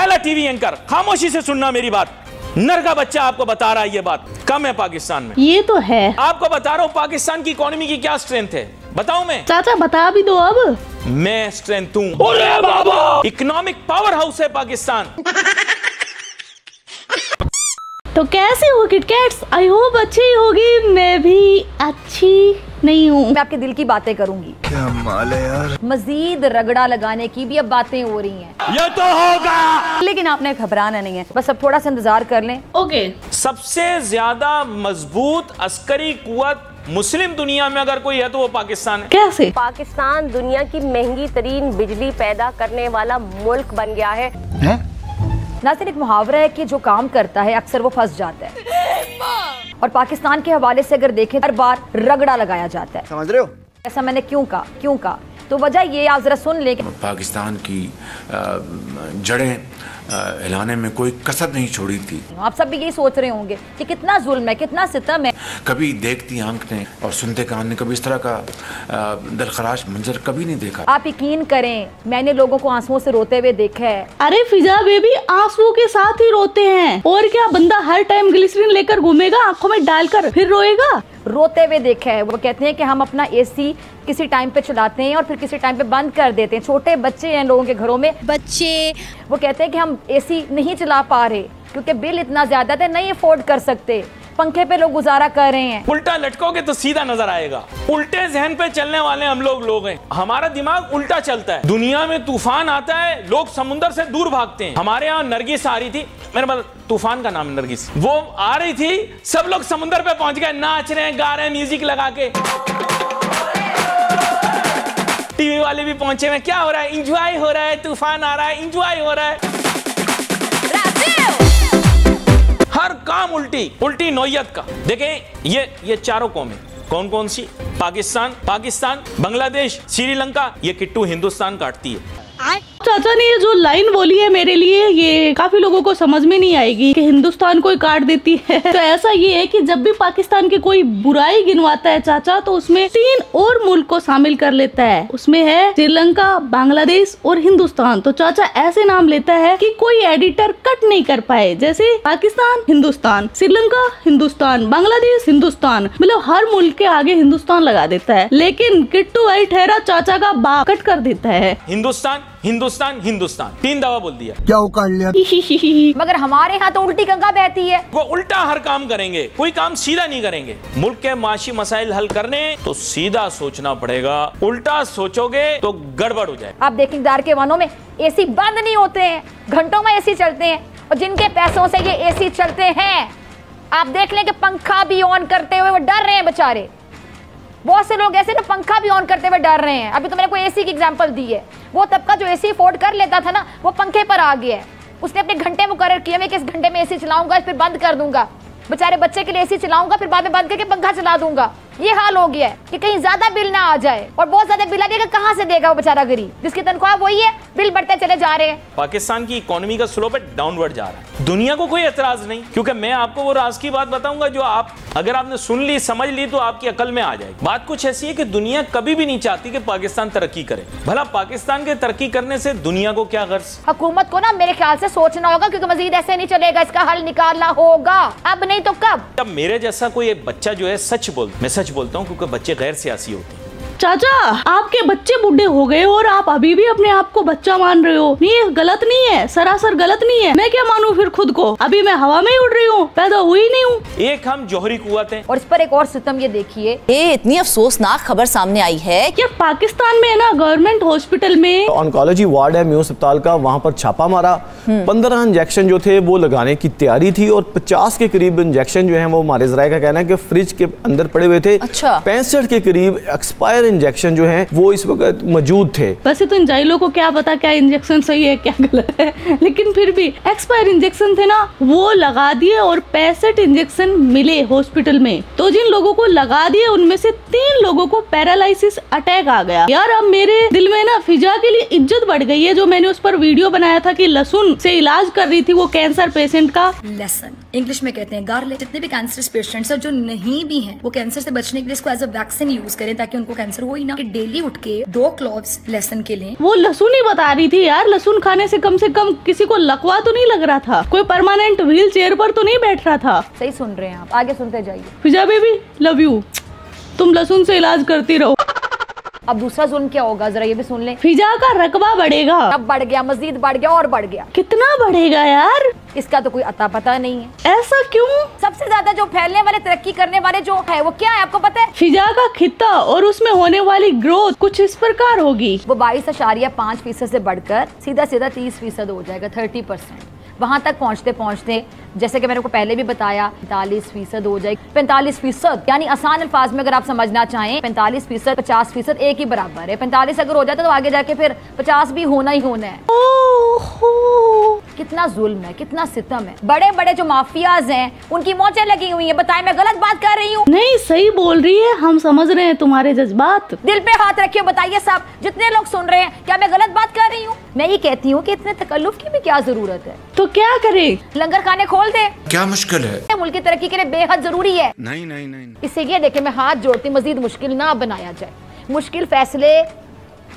पहला TV anchor, खामोशी से सुनना मेरी बात। नर का बच्चा आपको बता रहा है ये बात कम है पाकिस्तान में। ये तो है। आपको बता रहा हूँ पाकिस्तान की इकोनॉमी की क्या स्ट्रेंथ है, बताऊं मैं? चाचा बता भी दो अब। मैं स्ट्रेंथ हूँ, इकोनॉमिक पावर हाउस है पाकिस्तान। तो कैसे हो किटकैट्स? आई होप अच्छी होगी, मैं भी अच्छी नहीं हूँ। मैं आपके दिल की बातें करूंगी। क्या माल है यार। मजीद रगड़ा लगाने की भी अब बातें हो रही हैं। ये तो होगा, लेकिन आपने घबराना नहीं है, बस अब थोड़ा सा इंतजार कर लें। ओके। सबसे ज्यादा मजबूत अस्करी कुव्वत मुस्लिम दुनिया में अगर कोई है तो वो पाकिस्तान है। कैसे? पाकिस्तान दुनिया की महंगी तरीन बिजली पैदा करने वाला मुल्क बन गया है। नाज़रीन, एक मुहावरा है कि जो काम करता है अक्सर वो फंस जाता है, और पाकिस्तान के हवाले से अगर देखें हर बार रगड़ा लगाया जाता है। समझ रहे हो? ऐसा मैंने क्यों कहा? तो वजह ये आप जरा सुन ले। पाकिस्तान की जड़ें हिलाने में कोई कसर नहीं छोड़ी थी। आप सब भी यही सोच रहे होंगे कि कितना जुल्म है, कितना सितम है। कभी देखती आंख ने और सुनते कान ने कभी इस तरह का दिलखराश मंजर कभी नहीं देखा। आप यकीन करें, मैंने लोगों को आंसुओं से रोते हुए देखा है। अरे फिजा बेबी आंसुओं के साथ ही रोते हैं, और क्या बंदा हर टाइम ग्लिसरीन लेकर घूमेगा आंखों में डालकर फिर रोएगा? रोते हुए देखा है। वो कहते हैं कि हम अपना एसी किसी टाइम पे चलाते हैं और फिर किसी टाइम पे बंद कर देते हैं। छोटे बच्चे हैं लोगों के घरों में, बच्चे वो कहते हैं कि हम एसी नहीं चला पा रहे क्योंकि बिल इतना ज्यादा है, नहीं अफोर्ड कर सकते, पंखे पे लोग गुजारा कर रहे हैं। उल्टा लटकोगे तो सीधा नजर आएगा। उल्टे जहन पे चलने वाले हम लोग हैं। हमारा दिमाग उल्टा चलता है। दुनिया में तूफान आता है, लोग समुद्र से दूर भागते हैं। हमारे यहाँ नरगिस आ रही थी, मेरे पास तूफान का नाम है नरगिस, वो आ रही थी, सब लोग समुद्र पे पहुंच गए, नाच रहे हैं, गा रहे हैं, म्यूजिक लगा के। टीवी वाले भी पहुंचे हुए, क्या हो रहा है? इंजॉय हो रहा है, तूफान आ रहा है, इंजॉय हो रहा है। हर काम उल्टी नौयत का। देखें ये चारों कौमें कौन कौन सी? पाकिस्तान, बांग्लादेश, श्रीलंका, ये किट्टू हिंदुस्तान काटती है। चाचा ने ये जो लाइन बोली है मेरे लिए, ये काफी लोगों को समझ में नहीं आएगी कि हिंदुस्तान को काट देती है। तो ऐसा ये है कि जब भी पाकिस्तान की कोई बुराई गिनवाता है चाचा, तो उसमें 3 और मुल्क को शामिल कर लेता है। उसमें है श्रीलंका, बांग्लादेश और हिंदुस्तान। तो चाचा ऐसे नाम लेता है कि कोई एडिटर कट नहीं कर पाए, जैसे पाकिस्तान हिंदुस्तान, श्रीलंका हिंदुस्तान, बांग्लादेश हिंदुस्तान, मतलब हर मुल्क के आगे हिंदुस्तान लगा देता है। लेकिन किट्टू भाई ठहरा चाचा का बाप कट कर देता है। हिंदुस्तान 3 दफा बोल दिया। क्या उकाड़ लिया? मगर हमारे यहाँ तो उल्टी गंगा बहती है। वो उल्टा हर काम करेंगे, कोई काम सीधा नहीं करेंगे। मुल्क के माशी मसाइल हल करने तो सीधा सोचना पड़ेगा, उल्टा सोचोगे तो गड़बड़ हो जाए। आप देखें दार के वनों में एसी बंद नहीं होते हैं, घंटों में एसी चलते हैं, और जिनके पैसों से ये एसी चलते हैं, आप देख लें कि पंखा भी ऑन करते हुए वो डर रहे हैं बेचारे। बहुत से लोग ऐसे ना पंखा भी ऑन करते हुए डर रहे हैं। अभी तो मैंने कोई एसी की एग्जांपल दी है। वो तबका जो एसी अफोर्ड कर लेता था ना, वो पंखे पर आ गया है। उसने अपने घंटे मुकर्रर किए, मैं किस घंटे में एसी चलाऊंगा, फिर बंद कर दूंगा। बेचारे बच्चे के लिए एसी चलाऊंगा, फिर बाद में बंद करके पंखा चला दूंगा। ये हाल हो गया है कि कहीं ज्यादा बिल ना आ जाए, और बहुत ज्यादा बिल आ जाएगा, कहां से देगा वो बेचारा गरीब जिसकी तनख्वाह वही है, बिल बढ़ते चले जा रहे हैं। पाकिस्तान की इकोनॉमी का स्लोप डाउनवर्ड जा रहा है। दुनिया को कोई एतराज नहीं, क्योंकि मैं आपको वो राज की बात बताऊंगा जो आप अगर आपने सुन ली, समझ ली, तो आपकी अकल में आ जाएगी। बात कुछ ऐसी है कि दुनिया कभी भी नहीं चाहती कि पाकिस्तान तरक्की करे। भला पाकिस्तान के तरक्की करने से दुनिया को क्या गर्ज? हुकूमत को ना मेरे ख्याल से सोचना होगा, क्योंकि मजीद ऐसे नहीं चलेगा, इसका हल निकालना होगा, अब नहीं तो कब। तब मेरे जैसा कोई एक बच्चा जो है सच बोलता, मैं सच बोलता हूँ क्योंकि बच्चे गैर सियासी होते हैं। चाचा आपके बच्चे बूढ़े हो गए और आप अभी भी अपने आप को बच्चा मान रहे हो। नहीं, गलत नहीं है, सरासर गलत नहीं है। मैं क्या मानूं फिर खुद को? अभी मैं हवा में ही उड़ रही हूँ, पैदा हुई नहीं हूँ। एक हम जौहरी कुव्वत हैं। और इस पर एक और सितम ये देखिए, ये इतनी अफसोसनाक खबर सामने आई है कि पाकिस्तान में है ना गवर्नमेंट हॉस्पिटल में ऑन्कोलॉजी वार्ड है म्यू अस्पताल का, वहाँ पर छापा मारा। 15 इंजेक्शन जो थे वो लगाने की तैयारी थी, और 50 के करीब इंजेक्शन जो है वो हमारे जराये का कहना है कि फ्रिज के अंदर पड़े हुए थे। अच्छा। 65 के करीब एक्सपायर इंजेक्शन जो है वो इस वक्त मौजूद थे। वैसे तो इन जाहिलों को क्या पता क्या इंजेक्शन सही है क्या गलत है, लेकिन फिर भी एक्सपायर इंजेक्शन थे ना, वो लगा दिए और 65 इंजेक्शन मिले हॉस्पिटल में। तो जिन लोगों को लगा दिए उनमें से 3 लोगों को पैरालिसिस अटैक आ गया। यार अब मेरे दिल में ना फिजा के लिए इज्जत बढ़ गई है। जो मैंने उस पर वीडियो बनाया था कि लहसुन से इलाज कर रही थी वो कैंसर पेशेंट का, लहसुन इंग्लिश में कहते हैं गार्लिक। जितने भी कैंसर पेशेंट्स और जो नहीं भी हैं, वो कैंसर से बचने के लिए इसको एज अ वैक्सीन यूज करें ताकि उनको कैंसर आंसर वही ना कि डेली उठ के 2 क्लोव्स लहसुन के लें। वो लहसुन ही बता रही थी यार, लहसुन खाने से कम किसी को लकवा तो नहीं लग रहा था, कोई परमानेंट व्हील चेयर पर तो नहीं बैठ रहा था। सही सुन रहे हैं आप, आगे सुनते जाइए। फिजा बेबी लव यू, तुम लहसुन से इलाज करती रहो। अब दूसरा जुल्म क्या होगा, जरा ये भी सुन लें। फिजा का रकबा बढ़ेगा। अब बढ़ गया, मजीद बढ़ गया और बढ़ गया। कितना बढ़ेगा यार, इसका तो कोई अता पता नहीं है। ऐसा क्यों? सबसे ज्यादा जो फैलने वाले, तरक्की करने वाले जो है वो क्या है आपको पता है? फिजा का खित्ता और उसमें होने वाली ग्रोथ कुछ इस प्रकार होगी। वो 22.5% से बढ़कर सीधा 30% हो जाएगा, 30%। वहां तक पहुंचते पहुंचते जैसे कि मैंने को पहले भी बताया 45% हो जाएगी। 45% यानी आसान अल्फाज में अगर आप समझना चाहें 45%, 50% एक ही बराबर है। 45 अगर हो जाता तो आगे जाके फिर 50 भी होना ही होना है। कितना जुल्म है, कितना सितम है। बड़े बड़े जो माफियाज हैं उनकी मोचें लगी हुई हैं। बताएं मैं गलत बात कर रही हूँ? नहीं, सही बोल रही है, हम समझ रहे हैं तुम्हारे जज्बात। दिल पे हाथ रखिए, बताइए सब जितने लोग सुन रहे हैं, क्या मैं गलत बात कर रही हूँ? मैं ये कहती हूँ कि इतने तकल्लुफ की भी क्या जरूरत है? तो क्या करे? लंगर खाने खोल दे। क्या मुश्किल है? मुल्क की तरक्की के लिए बेहद जरूरी है। नहीं नहीं नहीं, इससे ये देखे, मैं हाथ जोड़ती, मजीद मुश्किल ना बनाया जाए। मुश्किल फैसले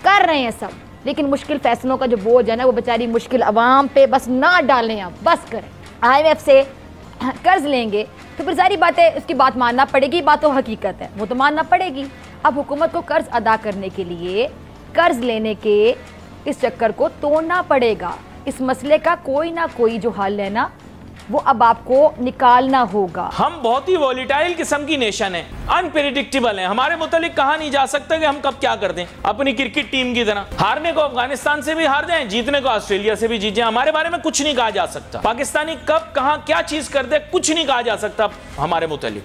कर रहे हैं सब, लेकिन मुश्किल फैसलों का जो बोझ है ना वो बेचारी मुश्किल अवाम पे बस ना डालें। अब बस करें। IMF से कर्ज लेंगे तो फिर सारी बातें, उसकी बात मानना पड़ेगी। बात तो हकीकत है, वो तो मानना पड़ेगी। अब हुकूमत को कर्ज अदा करने के लिए कर्ज लेने के इस चक्कर को तोड़ना पड़ेगा। इस मसले का कोई ना कोई जो हल है ना वो अब आपको निकालना होगा। हम बहुत ही वॉलीटाइल किस्म की नेशन है, अनप्रेडिक्टेबल है। हमारे मुतालिक कहा नहीं जा सकता कि हम कब क्या कर दें। अपनी क्रिकेट टीम की तरह हारने को अफगानिस्तान से भी हार जाएं, जीतने को ऑस्ट्रेलिया से भी जीत जाएं, हमारे बारे में कुछ नहीं कहा जा सकता। पाकिस्तानी कब कहां क्या चीज कर दे कुछ नहीं कहा जा सकता हमारे मुतालिक।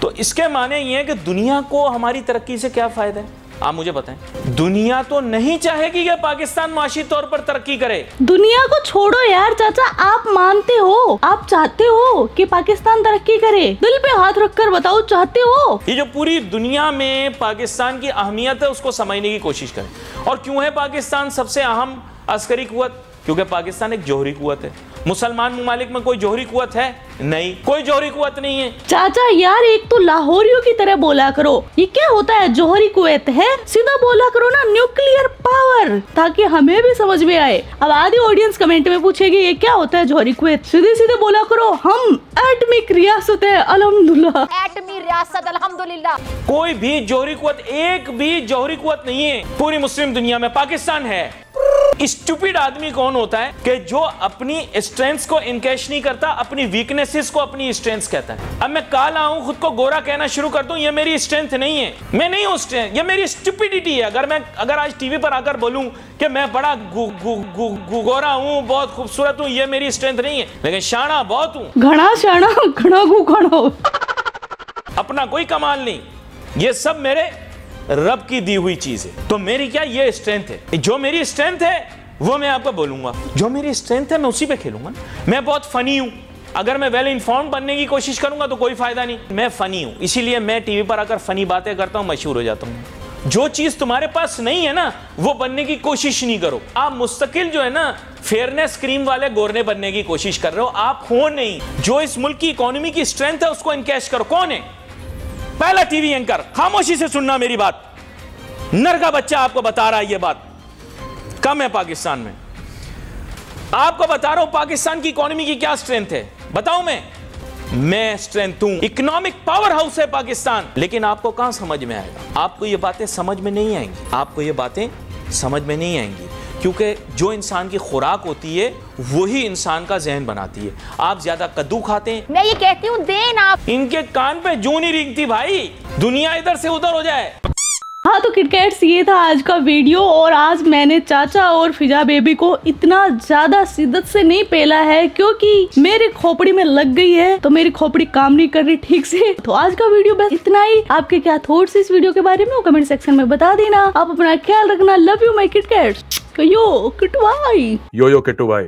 तो इसके माने ये है कि दुनिया को हमारी तरक्की से क्या फायदा है, आप मुझे बताएं। दुनिया तो नहीं चाहेगी कि पाकिस्तान माशी तौर पर तरक्की करे। दुनिया को छोड़ो यार चाचा, आप मानते हो, आप चाहते हो कि पाकिस्तान तरक्की करे? दिल पे हाथ रखकर बताओ, चाहते हो? ये जो पूरी दुनिया में पाकिस्तान की अहमियत है उसको समझने की कोशिश करें। और क्यों है पाकिस्तान सबसे अहम अस्करी कुव्वत? क्योंकि पाकिस्तान एक जौहरी कुव्वत है। मुसलमान ममालिक में कोई जौहरी कुव्वत है? नहीं, कोई जौहरी कुव्वत नहीं है। चाचा यार एक तो लाहौरियों की तरह बोला करो। ये क्या होता है जौहरी कुव्वत है? सीधा बोला करो ना न्यूक्लियर पावर, ताकि हमें भी समझ में आए। अब आधी ऑडियंस कमेंट में पूछेगी ये क्या होता है जौहरी कुव्वत। सीधे सीधे बोला करो हम एटमिक रियासत है अल्हम्दुलिल्लाह। एटमी रियासत अल्हम्दुलिल्लाह। कोई भी जौहरी कुव्वत, एक भी जौहरी कुव्वत नहीं है पूरी मुस्लिम दुनिया में। पाकिस्तान है। स्टूपिड आदमी कौन होता है कि जो अपनी स्ट्रेंथ्स को इनकैश नहीं करता, अपनी वीकनेसेस को अपनी स्ट्रेंथ्स कहता है। अब मैं काला हूं, खुद को गोरा कहना शुरू कर दूं, ये मेरी स्ट्रेंथ नहीं है। मैं नहीं हूं स्ट्रेंथ, ये मेरी स्टूपिडिटी है। अगर आज टीवी पर आकर बोलूं कि मैं बड़ा गोरा हूं, बहुत खूबसूरत हूं, ये मेरी स्ट्रेंथ नहीं है। लेकिन शाना बहुत हूं, घना शाना, घना घुघना। अपना कोई कमाल नहीं, ये सब मेरे रब की दी हुई चीज है। तो मेरी क्या ये स्ट्रेंथ है? जो मेरी स्ट्रेंथ है वो मैं आपको बोलूंगा। जो मेरी स्ट्रेंथ है मैं उसी पे खेलूंगा। मैं बहुत फनी हूं, अगर मैं वेल इन्फॉर्म बनने की कोशिश करूंगा तो कोई फायदा नहीं। मैं फनी हूं, इसीलिए मैं टीवी पर आकर फनी बातें करता हूं, मशहूर हो जाता हूं। जो चीज तुम्हारे पास नहीं है ना वो बनने की कोशिश नहीं करो। आप मुस्तकिल जो है ना फेयरनेस क्रीम वाले गोरने बनने की कोशिश कर रहे हो, आप हो नहीं। जो इस मुल्क की इकोनॉमी की स्ट्रेंथ है उसको इनकैश करो। कौन है? पहला टीवी एंकर। खामोशी से सुनना मेरी बात, नर का बच्चा आपको बता रहा है ये बात कम है पाकिस्तान में। आपको बता रहा हूं पाकिस्तान की इकोनॉमी की क्या स्ट्रेंथ है, बताऊं मैं स्ट्रेंथ हूं, इकोनॉमिक पावर हाउस है पाकिस्तान। लेकिन आपको कहां समझ में आएगा? आपको ये बातें समझ में नहीं आएंगी, आपको ये बातें समझ में नहीं आएंगी, क्योंकि जो इंसान की खुराक होती है वही इंसान का जहन बनाती है। आप ज्यादा कद्दू खाते हैं, मैं ये कहती हूँ देन आप। इनके कान पे जूं नहीं रेंगती भाई, दुनिया इधर से उधर हो जाए। हाँ तो किटकैट्स ये था आज का वीडियो। और आज मैंने चाचा और फिजा बेबी को इतना ज्यादा शिद्दत से नहीं पेला है क्योंकि मेरी खोपड़ी में लग गई है, तो मेरी खोपड़ी काम नहीं कर रही ठीक से। तो आज का वीडियो बस इतना ही। आपके क्या थॉट्स इस वीडियो के बारे में वो कमेंट सेक्शन में बता देना। आप अपना ख्याल रखना। Love you my KitKats. Yo Kittu भाई। यो किटू भाई।